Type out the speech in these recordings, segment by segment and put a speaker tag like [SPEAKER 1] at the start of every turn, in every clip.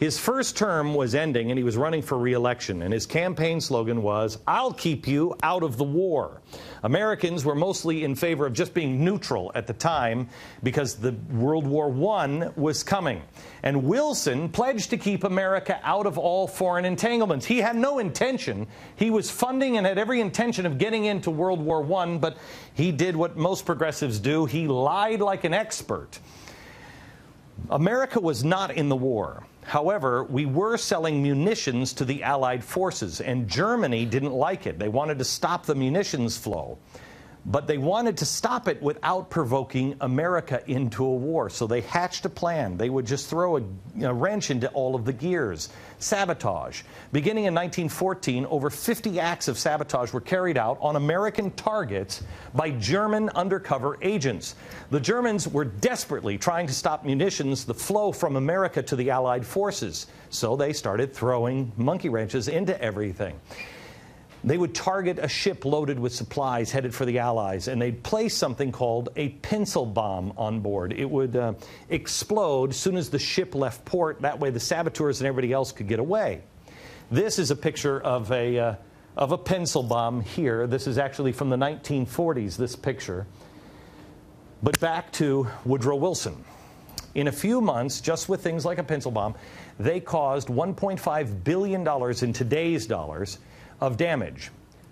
[SPEAKER 1] His first term was ending, and he was running for re-election, and his campaign slogan was, "I'll keep you out of the war." Americans were mostly in favor of just being neutral at the time because the World War I was coming. And Wilson pledged to keep America out of all foreign entanglements. He had no intention. He was funding and had every intention of getting into World War I, but he did what most progressives do. He lied like an expert. America was not in the war. However, we were selling munitions to the Allied forces, and Germany didn't like it. They wanted to stop the munitions flow. But they wanted to stop it without provoking America into a war. So they hatched a plan. They would just throw a wrench into all of the gears. Sabotage. Beginning in 1914, over 50 acts of sabotage were carried out on American targets by German undercover agents. The Germans were desperately trying to stop munitions, the flow from America to the Allied forces. So they started throwing monkey wrenches into everything. They would target a ship loaded with supplies headed for the Allies, and they'd place something called a pencil bomb on board. It would explode as soon as the ship left port. That way the saboteurs and everybody else could get away. This is a picture of a pencil bomb here. This is actually from the 1940s, this picture. But back to Woodrow Wilson. In a few months, just with things like a pencil bomb, they caused $1.5 billion in today's dollars of damage.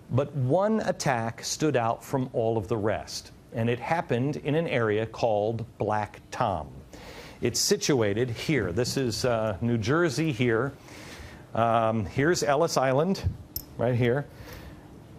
[SPEAKER 1] But one attack stood out from all of the rest, and it happened in an area called Black Tom. It's situated here. This is New Jersey here. Here's Ellis Island, right here.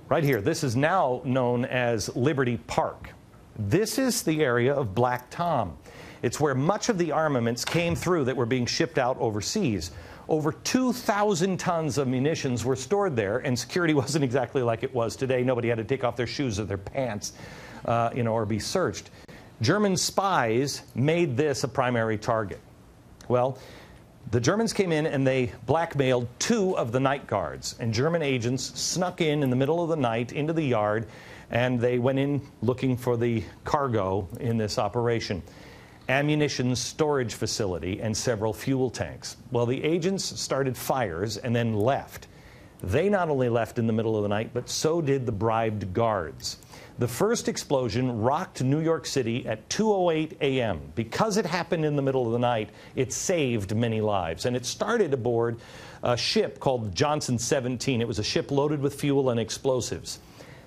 [SPEAKER 1] Right here. This is now known as Liberty Park. This is the area of Black Tom. It's where much of the armaments came through that were being shipped out overseas. Over 2,000 tons of munitions were stored there, and security wasn't exactly like it was today. Nobody had to take off their shoes or their pants, or be searched. German spies made this a primary target. Well, the Germans came in and they blackmailed 2 of the night guards, and German agents snuck in the middle of the night into the yard, and they went in looking for the cargo in this operation. Ammunition storage facility and several fuel tanks. Well, the agents started fires and then left. They not only left in the middle of the night, but so did the bribed guards. The first explosion rocked New York City at 2:08 a.m. Because it happened in the middle of the night, it saved many lives. And it started aboard a ship called Johnson 17. It was a ship loaded with fuel and explosives.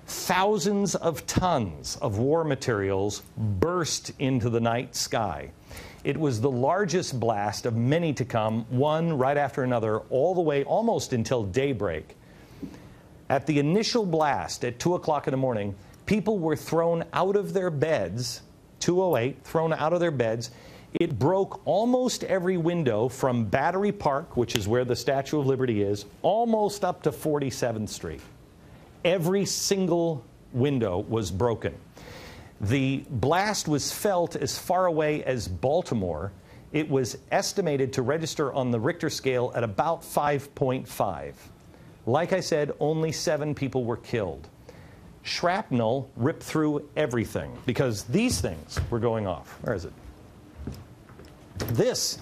[SPEAKER 1] Thousands of tons of war materials burst into the night sky. It was the largest blast of many to come, one right after another, all the way almost until daybreak. At the initial blast at 2 o'clock in the morning, people were thrown out of their beds, 2:08, thrown out of their beds. It broke almost every window from Battery Park, which is where the Statue of Liberty is, almost up to 47th Street. Every single window was broken. The blast was felt as far away as Baltimore. It was estimated to register on the Richter scale at about 5.5. Like I said, only 7 people were killed. Shrapnel ripped through everything because these things were going off. Where is it? This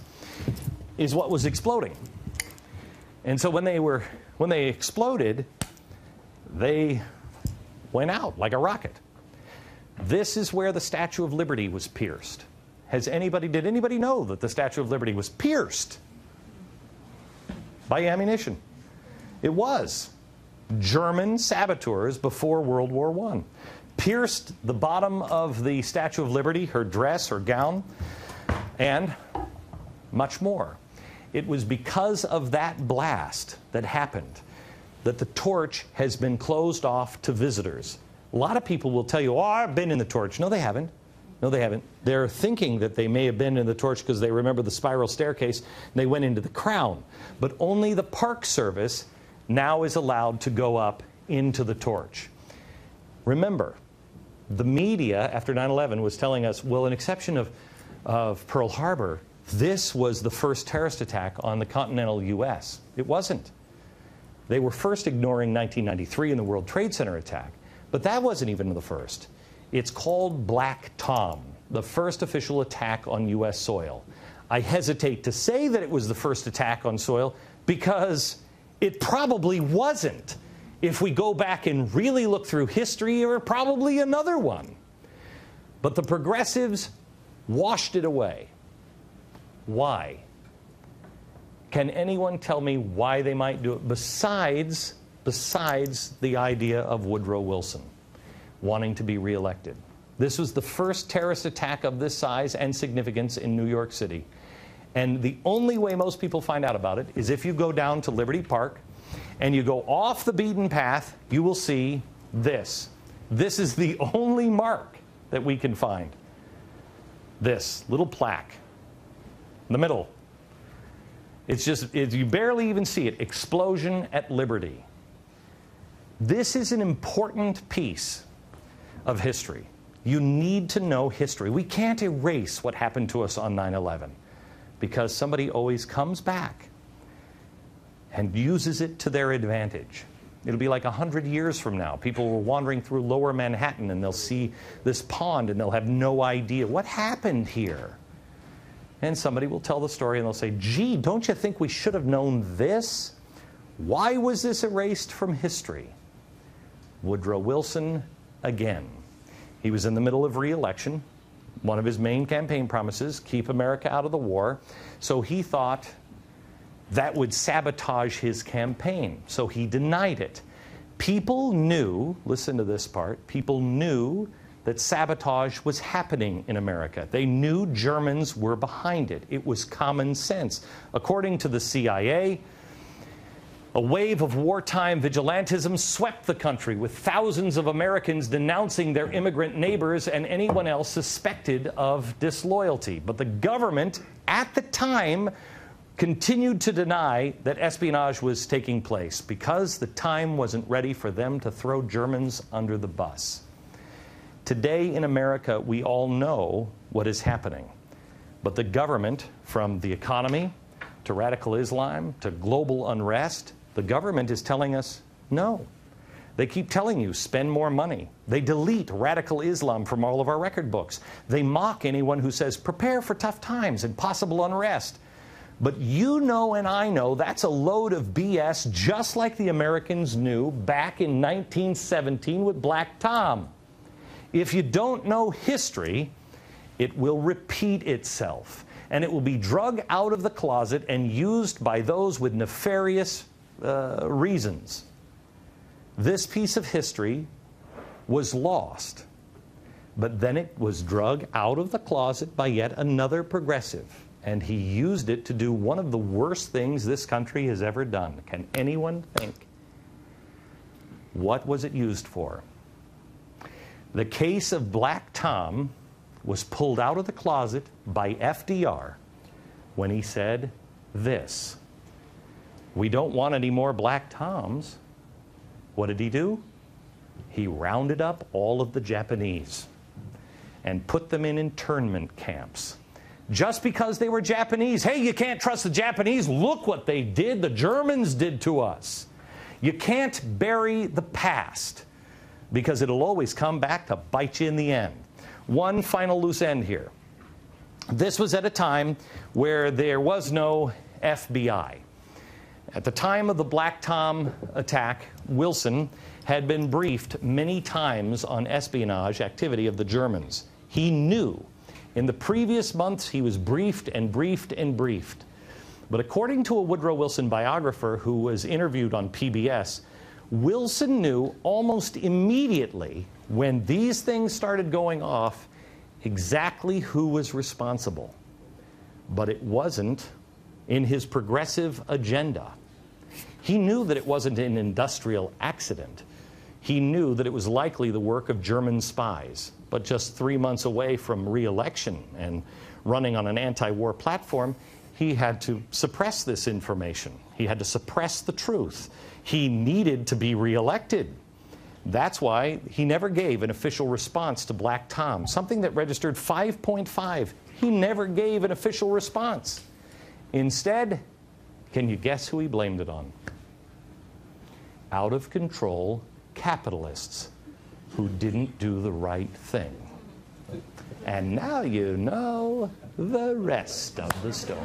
[SPEAKER 1] is what was exploding. And so when they exploded, they went out like a rocket. This is where the Statue of Liberty was pierced. Did anybody know that the Statue of Liberty was pierced by ammunition? It was. German saboteurs before World War I pierced the bottom of the Statue of Liberty, her dress, her gown, and much more. It was because of that blast that happened that the torch has been closed off to visitors. A lot of people will tell you, oh, I've been in the torch. No, they haven't. No, they haven't. They're thinking that they may have been in the torch because they remember the spiral staircase and they went into the crown. But only the Park Service now is allowed to go up into the torch. Remember, the media after 9/11 was telling us, well, an exception of Pearl Harbor, this was the first terrorist attack on the continental U.S. It wasn't. They were first ignoring 1993 and the World Trade Center attack. But that wasn't even the first. It's called Black Tom, the first official attack on U.S. soil. I hesitate to say that it was the first attack on soil because it probably wasn't. If we go back and really look through history, there were probably another one. But the progressives washed it away. Why? Can anyone tell me why they might do it besides the idea of Woodrow Wilson wanting to be reelected? This was the first terrorist attack of this size and significance in New York City. And the only way most people find out about it is if you go down to Liberty Park and you go off the beaten path, you will see this. This is the only mark that we can find. This little plaque in the middle. It's just, you barely even see it. Explosion at Liberty. This is an important piece of history. You need to know history. We can't erase what happened to us on 9/11 because somebody always comes back and uses it to their advantage. It'll be like 100 years from now. People were wandering through lower Manhattan and they'll see this pond and they'll have no idea what happened here. And somebody will tell the story and they'll say, gee, don't you think we should have known this? Why was this erased from history? Woodrow Wilson, again. He was in the middle of re-election. One of his main campaign promises, keep America out of the war. So he thought that would sabotage his campaign. So he denied it. People knew, listen to this part, people knew that sabotage was happening in America. They knew Germans were behind it. It was common sense. According to the CIA, a wave of wartime vigilantism swept the country, with thousands of Americans denouncing their immigrant neighbors and anyone else suspected of disloyalty. But the government, at the time, continued to deny that espionage was taking place because the time wasn't ready for them to throw Germans under the bus. Today in America, we all know what is happening. But the government, from the economy to radical Islam to global unrest, the government is telling us no. They keep telling you, spend more money. They delete radical Islam from all of our record books. They mock anyone who says, prepare for tough times and possible unrest. But you know and I know that's a load of BS, just like the Americans knew back in 1917 with Black Tom. If you don't know history, it will repeat itself. And it will be drug out of the closet and used by those with nefarious reasons. This piece of history was lost, but then it was drug out of the closet by yet another progressive, and he used it to do one of the worst things this country has ever done. Can anyone think? What was it used for? The case of Black Tom was pulled out of the closet by FDR when he said this: we don't want any more Black Toms. What did he do? He rounded up all of the Japanese and put them in internment camps. Just because they were Japanese. Hey, you can't trust the Japanese. Look what they did. The Germans did to us. You can't bury the past, because it'll always come back to bite you in the end. One final loose end here. This was at a time where there was no FBI. At the time of the Black Tom attack, Wilson had been briefed many times on espionage activity of the Germans. He knew. In the previous months, he was briefed and briefed and briefed. But according to a Woodrow Wilson biographer who was interviewed on PBS, Wilson knew almost immediately when these things started going off exactly who was responsible. But it wasn't in his progressive agenda. He knew that it wasn't an industrial accident. He knew that it was likely the work of German spies. But just 3 months away from re-election and running on an anti-war platform, he had to suppress this information. He had to suppress the truth. He needed to be re-elected. That's why he never gave an official response to Black Tom, something that registered 5.5. He never gave an official response. Instead, can you guess who he blamed it on? Out of control capitalists who didn't do the right thing. And now you know the rest of the story.